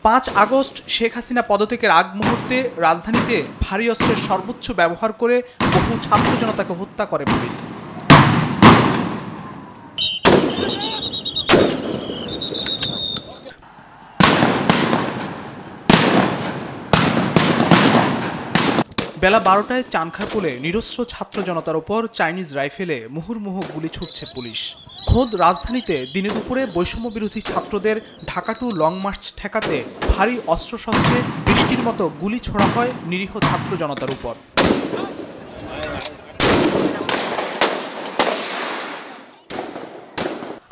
5 August Sheikh Hasina পদত্যাগের আগ মুহূর্তে রাজধানীতে ভারী অস্ত্রের সর্বোচ্চ ব্যবহার করে বহু ছাত্র জনতাকে হত্যা করে পুলিশ। বেলা 12টায় চানখারপুলে নিরস্ত্র ছাত্র জনতার উপর চাইনিজ রাইফেলে মুহুর্মুহু গুলি ছুটছে পুলিশ। খোদ রাজধানীতে দিনে দুপুরে বৈষম্য বিরোধী ছাত্রদের ঢাকা টু লং মার্চ ঠেকাতে ভারী অস্ত্রশস্ত্রে বৃষ্টির মতো গুলি ছোড়া হয় নিরীহ ছাত্র জনতার উপর।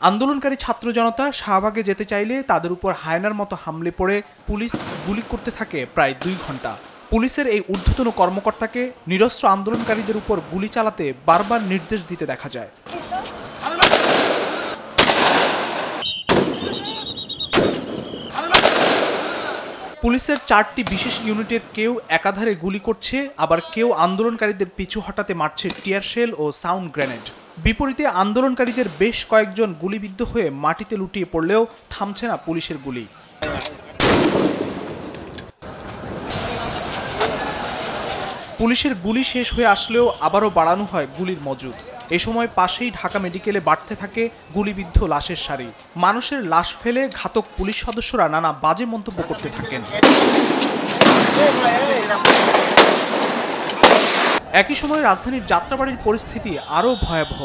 আন্দোলনকারী ছাত্র জনতা শাহবাগে যেতে চাইলে তাদের উপর হায়নার মতো হামলে পড়ে পুলিশ গুলি করতে থাকে প্রায় 2 ঘন্টা। পুলিশের এই ঊর্ধ্বতন কর্মকর্তাকে নিরস্ত্র আন্দোলনকারীদের উপর গুলি চালাতে বারবার নির্দেশ দিতে দেখা যায়। পুলিশের 4টি বিশেষ ইউনিটের কেউ একাধারে গুলি করছে, আবার কেউ আন্দোলনকারীদের পিছু হটাতে মারছে টিয়ার শেল ও সাউন্ড গ্রেনেড। বিপরীতে আন্দোলনকারীদের বেশ কয়েকজন গুলিবিদ্ধ হয়ে মাটিতে লুটিয়ে পড়লেও থামছে না পুলিশের গুলি। পুলিশের গুলি শেষ হয়ে আসলেও আবারও বাড়ানো হয় গুলির মজুদ। এ সময় পাশেই ঢাকা মেডিকেলে বাড়তে থাকে গুলিবিদ্ধ লাশের সারি। মানুষের লাশ ফেলে ঘাতক পুলিশ সদস্যরা নানা বাজে মন্তব্য করতে থাকেন। একই সময় রাজধানীর যাত্রাবাড়ির পরিস্থিতি আরও ভয়াবহ।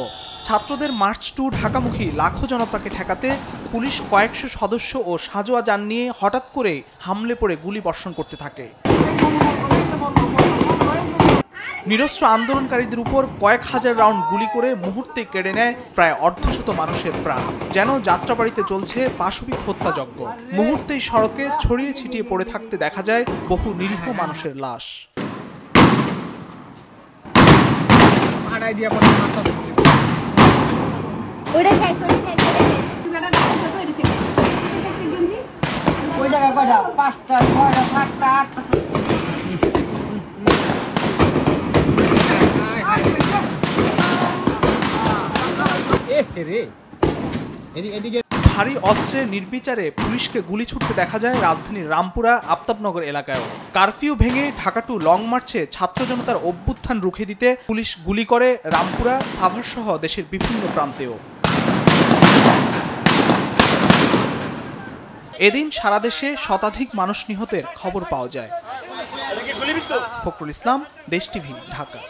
ছাত্রদের মার্চ টু ঢাকামুখী লাখো জনতাকে ঠেকাতে পুলিশ কয়েকশো সদস্য ও সাজোয়া যান নিয়ে হঠাৎ করে হামলে পড়ে গুলি বর্ষণ করতে থাকে। নিরস্ত্র আন্দোলনকারীদের উপর কয়েক হাজার রাউন্ড গুলি করে মুহূর্তে কেড়ে নেয় প্রায় অর্ধশত মানুষের প্রাণ। যেন যাত্রাবাড়িতে চলছে পাশবিক হত্যাযজ্ঞ। মুহূর্তেই সড়কে ছড়িয়ে ছিটিয়ে পড়ে থাকতে দেখা যায় বহু নিরীহ মানুষের লাশ। ভারী অস্ত্রে নির্বিচারে পুলিশকে গুলি ছুটতে দেখা যায় রাজধানীর রামপুরা আফতাবনগর এলাকায়ও। কারফিউ ভেঙে ঢাকা টু লং মার্চে ছাত্র জনতার অভ্যুত্থান রুখে দিতে পুলিশ গুলি করে রামপুরা, সাভার সহ দেশের বিভিন্ন প্রান্তেও। এদিন সারা দেশে শতাধিক মানুষ নিহতের খবর পাওয়া যায়। ফখরুল ইসলাম, দেশ টিভি, ঢাকা।